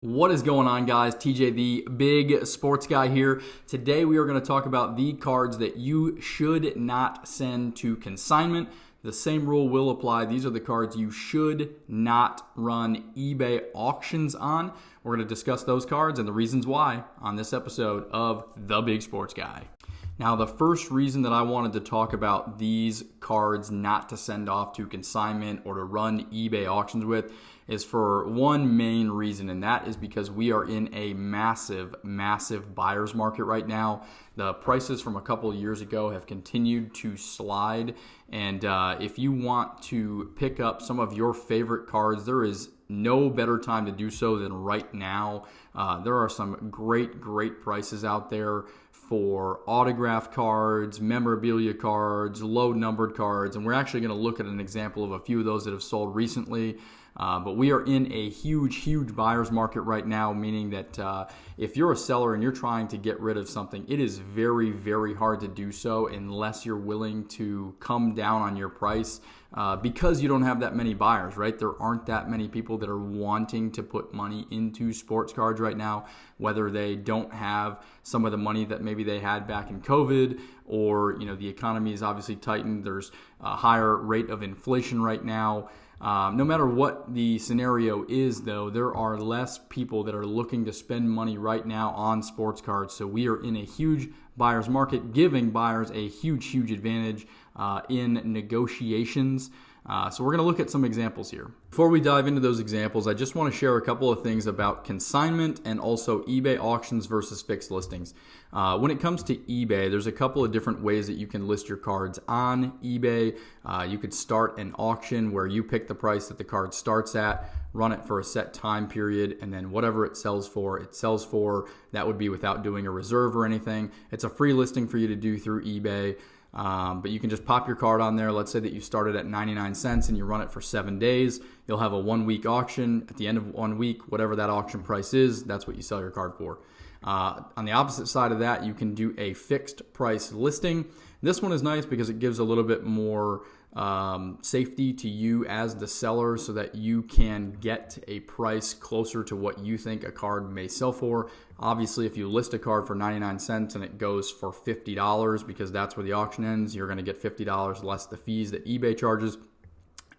What is going on, guys? TJ, the big sports guy here. Today we are going to talk about the cards that you should not send to consignment. The same rule will apply. These are the cards you should not run eBay auctions on. We're going to discuss those cards and the reasons why on this episode of The Big Sports Guy. Now, the first reason that I wanted to talk about these cards not to send off to consignment or to run eBay auctions with is for one main reason, and that is because we are in a massive buyer's market right now. The prices from a couple of years ago have continued to slide, and if you want to pick up some of your favorite cards, there is no better time to do so than right now. There are some great prices out there for autograph cards, memorabilia cards, low numbered cards, and we're actually going to look at an example of a few of those that have sold recently. But we are in a huge buyer's market right now, meaning that if you're a seller and you're trying to get rid of something, it is very hard to do so unless you're willing to come down on your price because you don't have that many buyers, right? There aren't that many people that are wanting to put money into sports cards right now, whether they don't have some of the money that maybe they had back in COVID, or the economy is obviously tightened. There's a higher rate of inflation right now. No matter what the scenario is, though, there are less people that are looking to spend money right now on sports cards. So we are in a huge buyer's market, giving buyers a huge advantage in negotiations. So we're going to look at some examples here. Before we dive into those examples, I just want to share a couple of things about consignment and also eBay auctions versus fixed listings. When it comes to eBay, there's a couple of different ways that you can list your cards on eBay. You could start an auction where you pick the price that the card starts at, run it for a set time period, and then whatever it sells for, it sells for. That would be without doing a reserve or anything. It's a free listing for you to do through eBay. But you can just pop your card on there. Let's say that you started at 99 cents and you run it for 7 days. You'll have a 1 week auction. At the end of 1 week, whatever that auction price is, that's what you sell your card for. On the opposite side of that, you can do a fixed price listing. This one is nice because it gives a little bit more safety to you as the seller so that you can get a price closer to what you think a card may sell for. Obviously, if you list a card for 99 cents and it goes for $50 because that's where the auction ends, you're going to get $50 less the fees that eBay charges.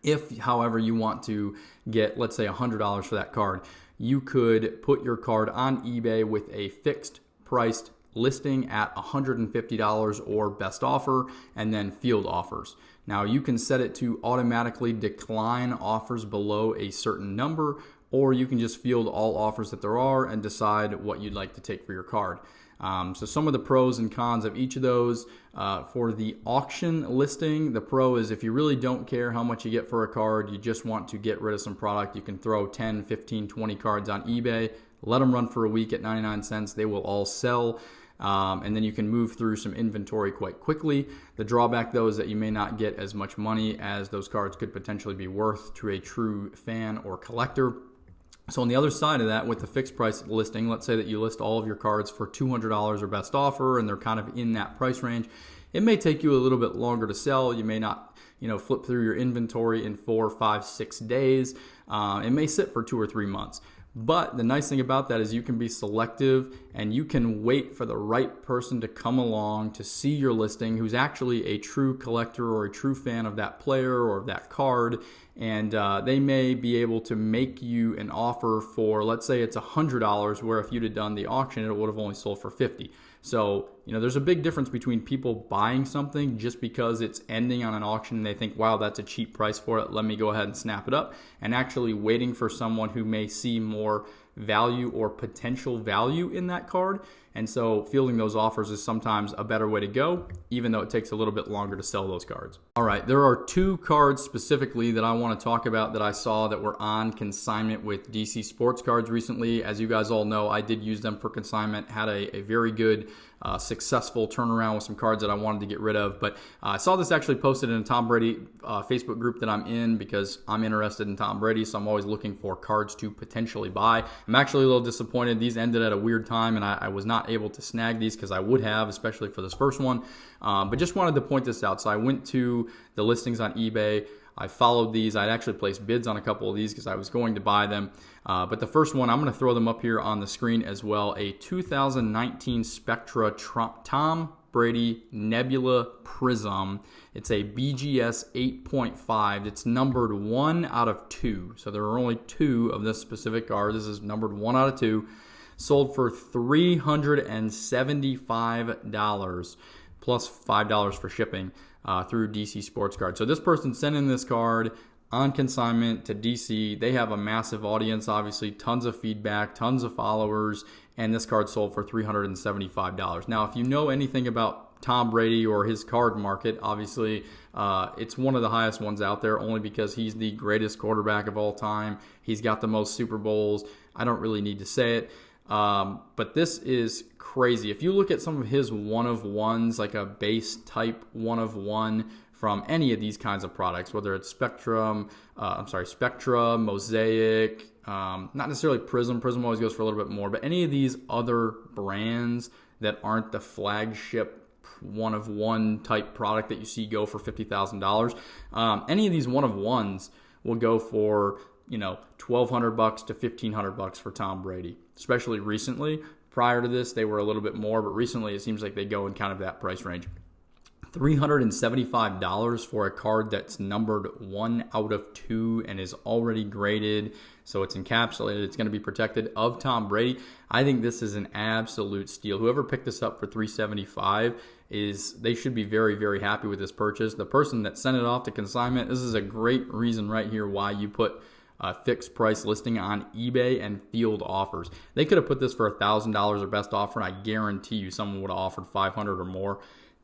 If, however, you want to get, let's say, $100 for that card, you could put your card on eBay with a fixed priced listing at $150 or best offer, and then field offers. Now you can set it to automatically decline offers below a certain number, or you can just field all offers that there are and decide what you'd like to take for your card. So some of the pros and cons of each of those. For the auction listing, the pro is if you really don't care how much you get for a card, you just want to get rid of some product, you can throw 10, 15, 20 cards on eBay, let them run for a week at 99 cents. They will all sell. And then you can move through some inventory quite quickly. The drawback, though, is that you may not get as much money as those cards could potentially be worth to a true fan or collector. So on the other side of that, with the fixed price listing, let's say that you list all of your cards for $200 or best offer, and they're kind of in that price range. It may take you a little bit longer to sell. You may not, flip through your inventory in 4, 5, 6 days. It may sit for 2 or 3 months. But the nice thing about that is you can be selective and you can wait for the right person to come along to see your listing who's actually a true collector or a true fan of that player or of that card. And they may be able to make you an offer for, let's say it's $100, where if you'd have done the auction, it would have only sold for $50. So, there's a big difference between people buying something just because it's ending on an auction and they think, wow, that's a cheap price for it, let me go ahead and snap it up, and actually waiting for someone who may see more value or potential value in that card. And so fielding those offers is sometimes a better way to go, even though it takes a little bit longer to sell those cards. All right, there are 2 cards specifically that I want to talk about that I saw that were on consignment with DC Sports Cards recently. As you guys all know, I did use them for consignment, had a very good successful turnaround with some cards that I wanted to get rid of. But I saw this actually posted in a Tom Brady Facebook group that I'm in because I'm interested in Tom Brady, so I'm always looking for cards to potentially buy. I'm actually a little disappointed. These ended at a weird time, and I was not able to snag these because I would have, especially for this first one. But just wanted to point this out. So I went to the listings on eBay. I followed these. I'd actually placed bids on a couple of these because I was going to buy them. But the first one, I'm going to throw them up here on the screen as well. A 2019 Spectra Tom Brady Nebula Prism. It's a BGS 8.5. It's numbered 1 out of 2. So there are only 2 of this specific card. This is numbered 1 out of 2. Sold for $375 plus $5 for shipping through DC Sports Card. So this person sent in this card on consignment to DC. They have a massive audience, obviously, tons of feedback, tons of followers, and this card sold for $375. Now, if you know anything about Tom Brady or his card market, obviously it's one of the highest ones out there only because he's the greatest quarterback of all time. He's got the most Super Bowls. I don't really need to say it. But this is crazy. If you look at some of his one-of-ones, like a base type one-of-one from any of these kinds of products, whether it's Spectra, Mosaic, not necessarily Prism. Prism always goes for a little bit more, but any of these other brands that aren't the flagship one-of-one type product that you see go for $50,000, any of these one-of-ones will go for $1,200 to $1,500 for Tom Brady, especially recently. Prior to this, they were a little bit more, but recently it seems like they go in kind of that price range. $375 for a card that's numbered 1 out of 2 and is already graded, so it's encapsulated, it's going to be protected, of Tom Brady. I think this is an absolute steal. Whoever picked this up for $375 they should be very, very happy with this purchase. The person that sent it off to consignment, this is a great reason right here why you put a fixed price listing on eBay and field offers. They could have put this for $1,000 or best offer, and I guarantee you someone would have offered $500 or more.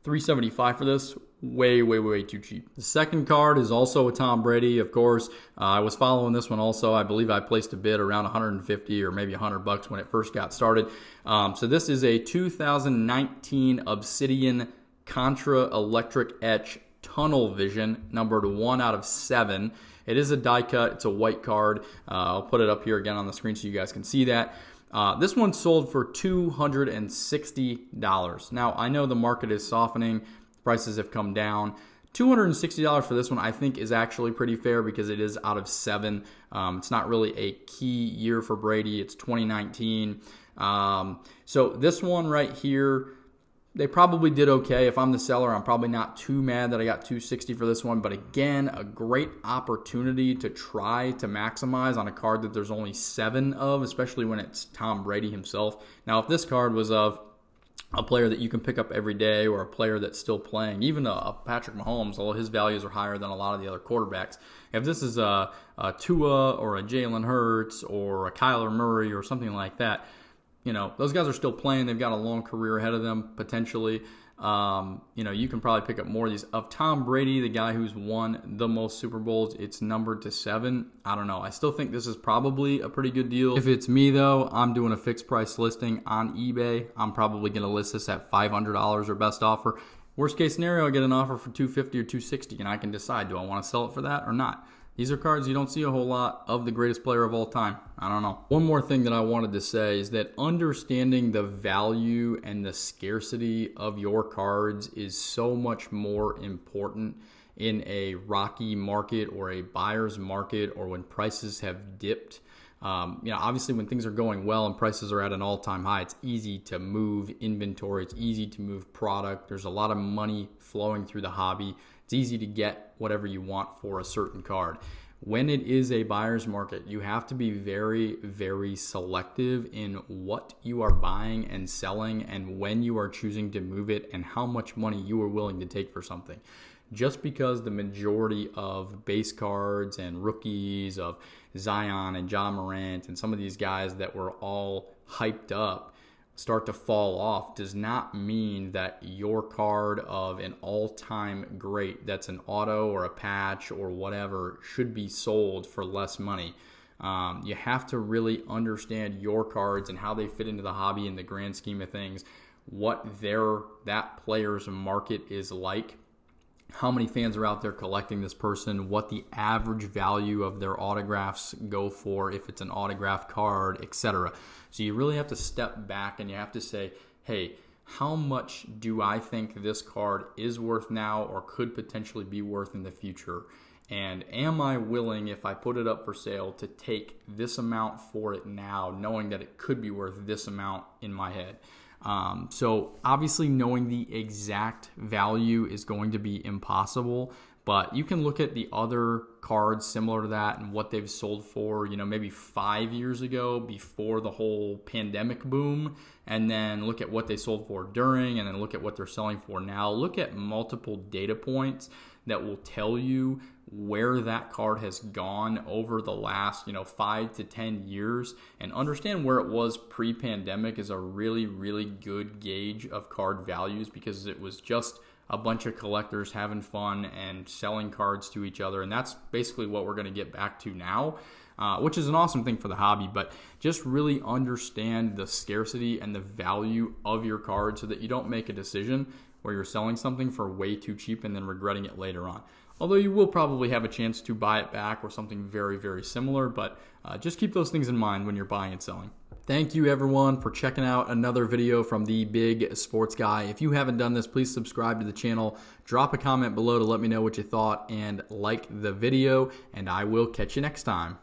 $375 for this, way, way, way too cheap. The second card is also a Tom Brady, of course. I was following this one also. I believe I placed a bid around $150 or maybe $100 when it first got started. So this is a 2019 Obsidian Contra Electric Etch Tunnel Vision, numbered 1 out of 7. It is a die cut. It's a white card. I'll put it up here again on the screen so you guys can see that. This one sold for $260. Now, I know the market is softening. Prices have come down. $260 for this one, I think, is actually pretty fair because it is out of 7. It's not really a key year for Brady. It's 2019. So this one right here, they probably did okay. If I'm the seller, I'm probably not too mad that I got $260 for this one. But again, a great opportunity to try to maximize on a card that there's only 7 of, especially when it's Tom Brady himself. Now, if this card was of a player that you can pick up every day or a player that's still playing, even a Patrick Mahomes, although his values are higher than a lot of the other quarterbacks, if this is a Tua or a Jalen Hurts or a Kyler Murray or something like that, those guys are still playing. They've got a long career ahead of them, potentially. You can probably pick up more of these. Of Tom Brady, the guy who's won the most Super Bowls, it's numbered to 7. I don't know. I still think this is probably a pretty good deal. If it's me, though, I'm doing a fixed price listing on eBay. I'm probably going to list this at $500 or best offer. Worst case scenario, I get an offer for $250 or $260, and I can decide, do I want to sell it for that or not? These are cards you don't see a whole lot of the greatest player of all time. I don't know. One more thing that I wanted to say is that understanding the value and the scarcity of your cards is so much more important in a rocky market or a buyer's market or when prices have dipped. Obviously when things are going well and prices are at an all-time high, it's easy to move inventory. It's easy to move product. There's a lot of money flowing through the hobby. It's easy to get whatever you want for a certain card. When it is a buyer's market, you have to be very, very selective in what you are buying and selling and when you are choosing to move it and how much money you are willing to take for something. Just because the majority of base cards and rookies of Zion and John Morant and some of these guys that were all hyped up start to fall off does not mean that your card of an all-time great that's an auto or a patch or whatever should be sold for less money. You have to really understand your cards and how they fit into the hobby in the grand scheme of things, what that player's market is like, how many fans are out there collecting this person, what the average value of their autographs go for if it's an autographed card, etc. So you really have to step back and you have to say, hey, how much do I think this card is worth now or could potentially be worth in the future? And am I willing, if I put it up for sale, to take this amount for it now, knowing that it could be worth this amount in my head? So obviously knowing the exact value is going to be impossible, but you can look at the other cards similar to that and what they've sold for, maybe 5 years ago before the whole pandemic boom, and then look at what they sold for during, and then look at what they're selling for now. Look at multiple data points that will tell you where that card has gone over the last 5 to 10 years, and understand where it was pre-pandemic is a really, really good gauge of card values, because it was just a bunch of collectors having fun and selling cards to each other. And that's basically what we're going to get back to now, which is an awesome thing for the hobby. But just really understand the scarcity and the value of your card so that you don't make a decision where you're selling something for way too cheap and then regretting it later on. Although you will probably have a chance to buy it back or something very, very similar. But just keep those things in mind when you're buying and selling. Thank you everyone for checking out another video from the Big Sports Guy. If you haven't done this, please subscribe to the channel, drop a comment below to let me know what you thought, and like the video, and I will catch you next time.